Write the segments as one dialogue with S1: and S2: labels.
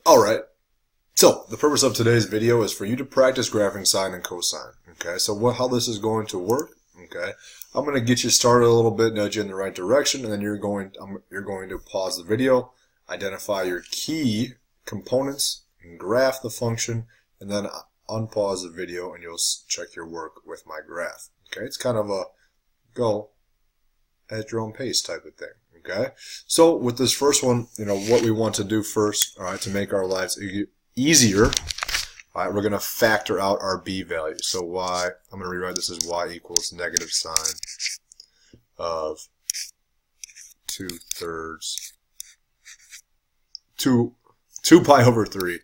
S1: Alright, so the purpose of today's video is for you to practice graphing sine and cosine. Okay, so how this is going to work, okay, I'm going to get you started a little bit, nudge you in the right direction, and then you're going to pause the video, identify your key components, and graph the function, and then unpause the video and you'll check your work with my graph. Okay, it's kind of a go at your own pace type of thing. Okay, so with this first one, what we want to do first, all right, to make our lives easier, all right, we're going to factor out our b value. So y, I'm going to rewrite this as y equals negative sine of 2/3 2 pi over 3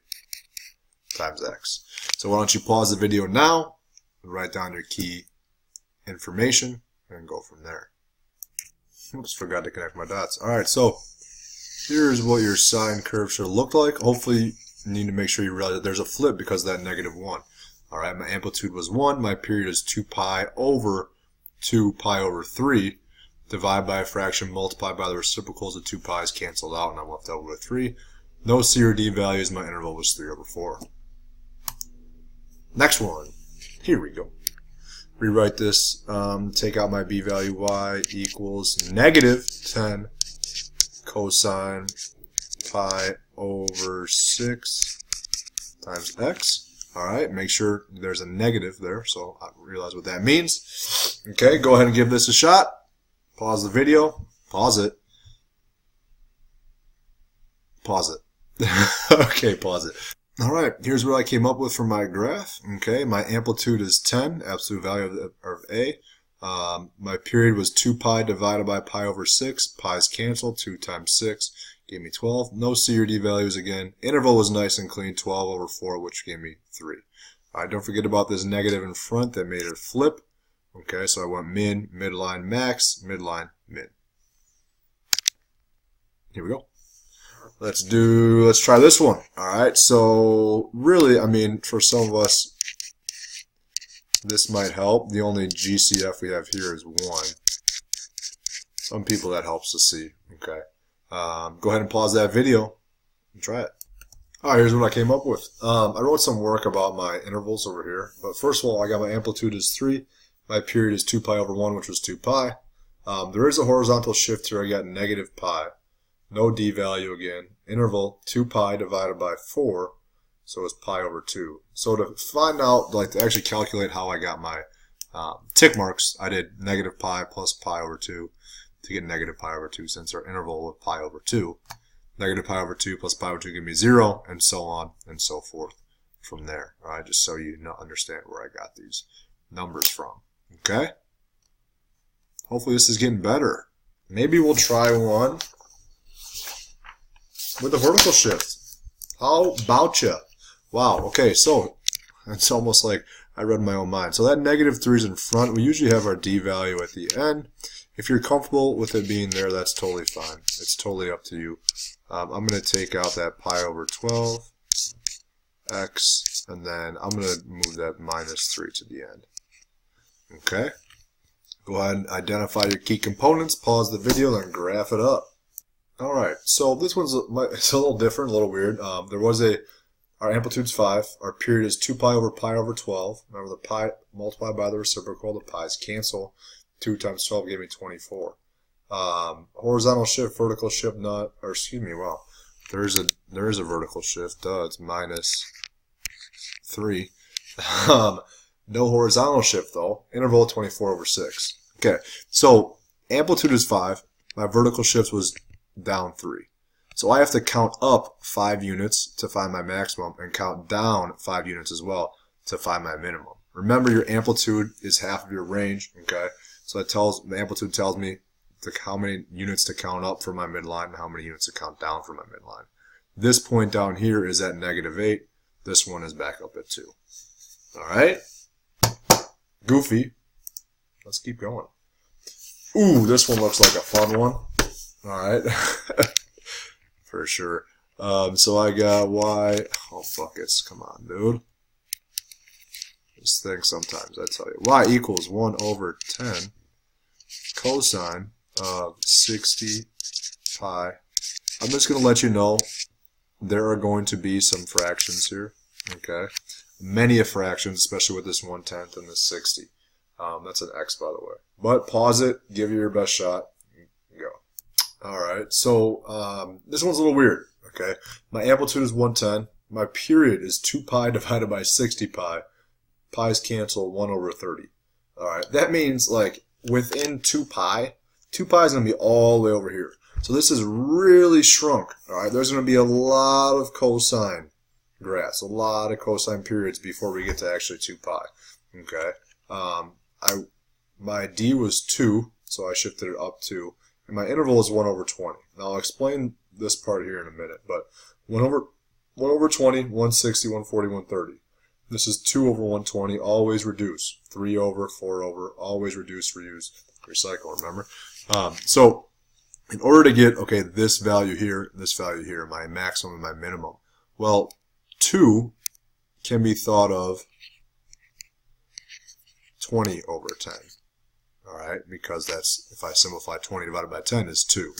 S1: times x. So why don't you pause the video now, write down your key information, and go from there. Oops, forgot to connect my dots. Alright, so here's what your sine curve should look like. Hopefully you need to make sure you realize that there's a flip because of that negative 1. Alright, my amplitude was 1, my period is 2 pi over 3. Divide by a fraction, multiply by the reciprocals, the 2 pi's canceled out, and I'm left over with 3. No C or D values, my interval was 3/4. Next one. Here we go. Rewrite this, take out my b value, y equals negative 10 cosine pi over 6 times x. Alright, make sure there's a negative there, so I realize what that means. Okay, go ahead and give this a shot. Pause the video. Pause it. Pause it. Okay, pause it. Alright, here's what I came up with for my graph. Okay, my amplitude is 10, absolute value of A. My period was 2 pi divided by pi over 6. Pi's canceled, 2 times 6 gave me 12. No C or D values again. Interval was nice and clean, 12/4, which gave me 3. Alright, don't forget about this negative in front that made it flip. Okay, so I went min, midline max, midline min. Here we go. Let's try this one. Alright, so really, I mean, for some of us, this might help. The only GCF we have here is 1. Some people that helps to see. Okay. Go ahead and pause that video and try it. Alright, here's what I came up with. I wrote some work about my intervals over here. But first of all, I got my amplitude is 3. My period is 2 pi over 1, which was 2 pi. There is a horizontal shift here. I got negative pi. No D value again. Interval 2 pi divided by 4, so it's pi over 2. So to find out, to actually calculate how I got my tick marks, I did negative pi plus pi over 2 to get negative pi over 2 since our interval was pi over 2. Negative pi over 2 plus pi over 2 give me 0, and so on and so forth from there. All right, just so you understand where I got these numbers from. Okay? Hopefully this is getting better. Maybe we'll try one with a vertical shift. How about ya? Wow, okay, so it's almost like I read my own mind. So that negative 3 is in front. We usually have our D value at the end. If you're comfortable with it being there, that's totally fine. It's totally up to you. I'm going to take out that pi over 12, x, and then I'm going to move that minus 3 to the end. Okay? Go ahead and identify your key components, pause the video, and graph it up. Alright, so this one's it's a little different, a little weird. Our amplitude's 5, our period is 2 pi over 12. Remember the pi multiplied by the reciprocal, the pi's cancel. 2 times 12 gave me 24. Horizontal shift, vertical shift, wow. There is a vertical shift, duh, it's minus 3. No horizontal shift though. Interval 24/6. Okay, so amplitude is 5. My vertical shift was down 3. So I have to count up 5 units to find my maximum and count down 5 units as well to find my minimum. Remember, your amplitude is half of your range, okay? So the amplitude tells me how many units to count up for my midline and how many units to count down for my midline. This point down here is at -8. This one is back up at 2. Alright? Goofy. Let's keep going. Ooh, this one looks like a fun one. Alright. For sure. So I got y. Oh, buckets. Come on, dude. This thing sometimes, I tell you. Y equals 1/10 cosine of 60 pi. I'm just going to let you know there are going to be some fractions here. Okay, many a fractions, especially with this 1/10 and this 60. That's an x, by the way. But pause it, give it your best shot, go. All right, so this one's a little weird. Okay, my amplitude is 110. My period is 2 pi divided by 60 pi. Pi's cancel 1 over 30. All right, that means like within 2 pi is going to be all the way over here. So this is really shrunk. All right, there's going to be a lot of cosine graphs, a lot of cosine periods before we get to actually 2 pi. Okay, my d was 2, so I shifted it up 2, and my interval is 1 over 20. Now I'll explain this part here in a minute, but 1 over 20, 160, 140, 130. This is 2 over 120, always reduce. 3 over, 4 over, always reduce, reuse, recycle, remember? So in order to get, okay, this value here, my maximum and my minimum, well, 2 can be thought of 20 over 10. All right, because that's, if I simplify 20 divided by 10 is 2.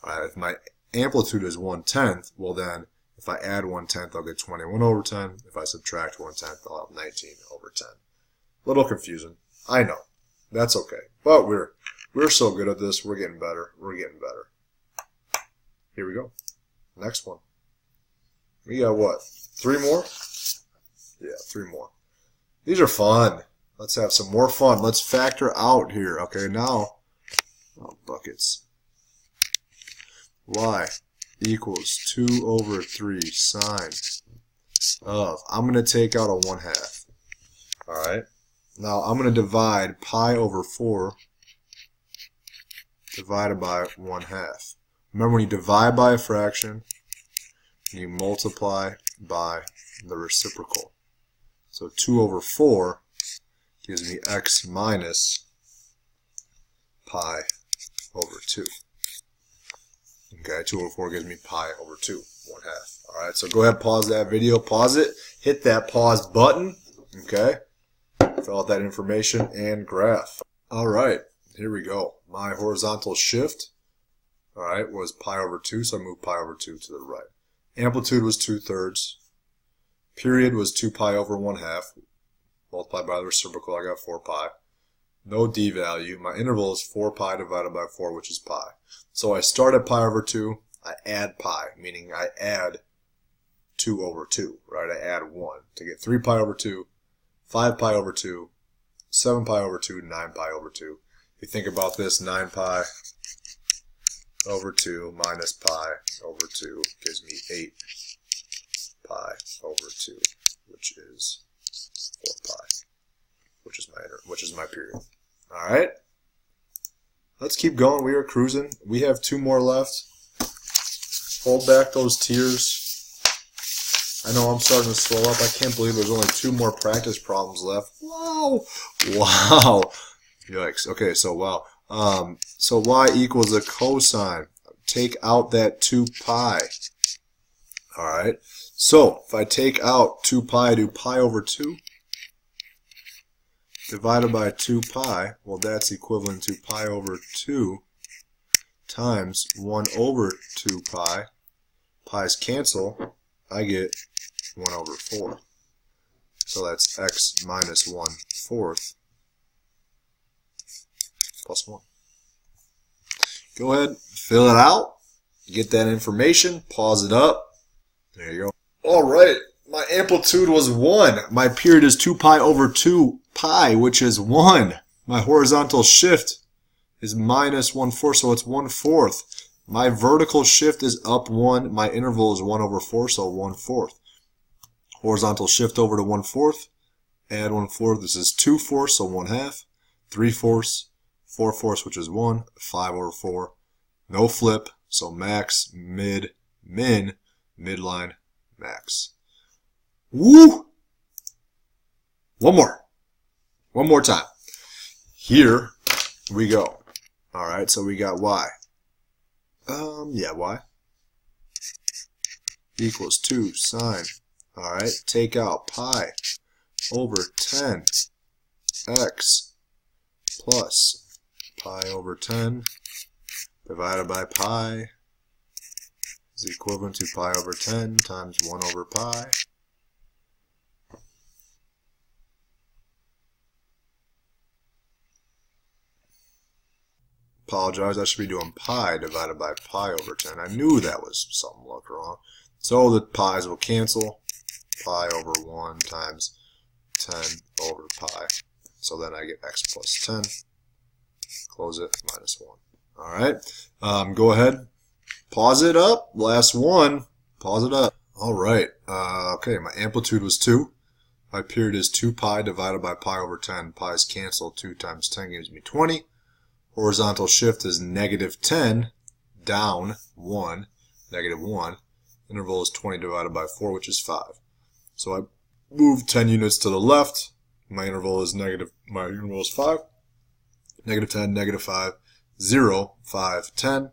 S1: All right, if my amplitude is 1/10, well then, if I add 1/10, I'll get 21 over 10. If I subtract 1/10, I'll have 19 over 10. A little confusing, I know. That's okay. But we're so good at this, we're getting better. We're getting better. Here we go. Next one. We got what? 3 more? Yeah, 3 more. These are fun. Let's have some more fun. Let's factor out here. Okay, now, oh, buckets. Y equals 2 over 3 sine of, I'm going to take out a 1/2. Alright, now I'm going to divide pi over 4 divided by 1/2. Remember, when you divide by a fraction, you multiply by the reciprocal. So 2 over 4 gives me x minus pi over 2. Okay, 2 over 4 gives me pi over 2, 1/2. Alright, so go ahead, pause that video, pause it, hit that pause button, okay, fill out that information and graph. Alright, here we go. My horizontal shift, alright, was pi over 2, so I moved pi over 2 to the right. Amplitude was 2/3. Period was 2 pi over 1/2. Multiplied by the reciprocal, I got 4 pi. No d value. My interval is 4 pi divided by 4, which is pi. So I start at pi over 2, I add pi, meaning I add 2 over 2, right? I add 1 to get 3 pi over 2, 5 pi over 2, 7 pi over 2, 9 pi over 2. If you think about this, 9 pi over 2 minus pi over 2 gives me 8 pi over 2, which is 4 pi, which is my period. All right, let's keep going. We are cruising. We have 2 more left. Hold back those tears. I know I'm starting to slow up. I can't believe there's only 2 more practice problems left. Wow, wow, yikes. Okay, so wow. So y equals a cosine. Take out that 2 pi. All right. So if I take out 2 pi, I do pi over 2 divided by 2 pi. Well, that's equivalent to pi over 2 times 1 over 2 pi. Pi's cancel. I get 1 over 4. So that's x minus 1/4 plus 1. Go ahead, fill it out, get that information, pause it up. There you go. All right, my amplitude was 1. My period is 2 pi over 2 pi, which is 1. My horizontal shift is minus 1/4, so it's 1/4. My vertical shift is up 1. My interval is 1 over 4, so 1/4. Horizontal shift over to 1/4. Add 1/4. This is 2/4, so 1/2. 3/4. 4/4, which is 1. 5 over 4. No flip, so max, mid, min, midline, max. Woo! One more time. Here we go. All right, so we got y. Y equals 2 sine. All right, take out pi over 10 x plus pi over 10 divided by pi is equivalent to pi over 10 times 1 over pi. Apologize, I should be doing pi divided by pi over 10. I knew that was something looked wrong. So the pi's will cancel. Pi over 1 times 10 over pi. So then I get x plus 10. Close it, minus 1. Alright, go ahead. Pause it up. Last one. Pause it up. Alright, okay, my amplitude was 2. My period is 2 pi divided by pi over 10. Pi's cancel. 2 times 10 gives me 20. Horizontal shift is negative 10, down 1, negative 1. Interval is 20 divided by 4, which is 5. So I move 10 units to the left. My interval is 5. Negative 10, negative 5, 0, 5, 10.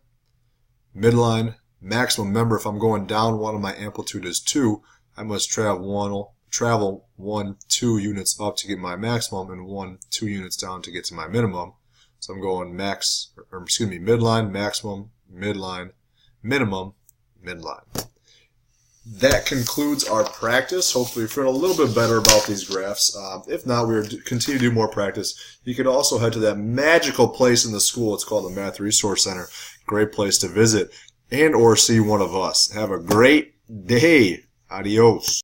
S1: Midline, maximum. Remember, if I'm going down 1 and my amplitude is 2, I must travel 2 units up to get my maximum and 2 units down to get to my minimum. So I'm going midline, maximum, midline, minimum, midline. That concludes our practice. Hopefully you're feeling a little bit better about these graphs. If not, we'll continue to do more practice. You could also head to that magical place in the school. It's called the Math Resource Center. Great place to visit and or see one of us. Have a great day. Adios.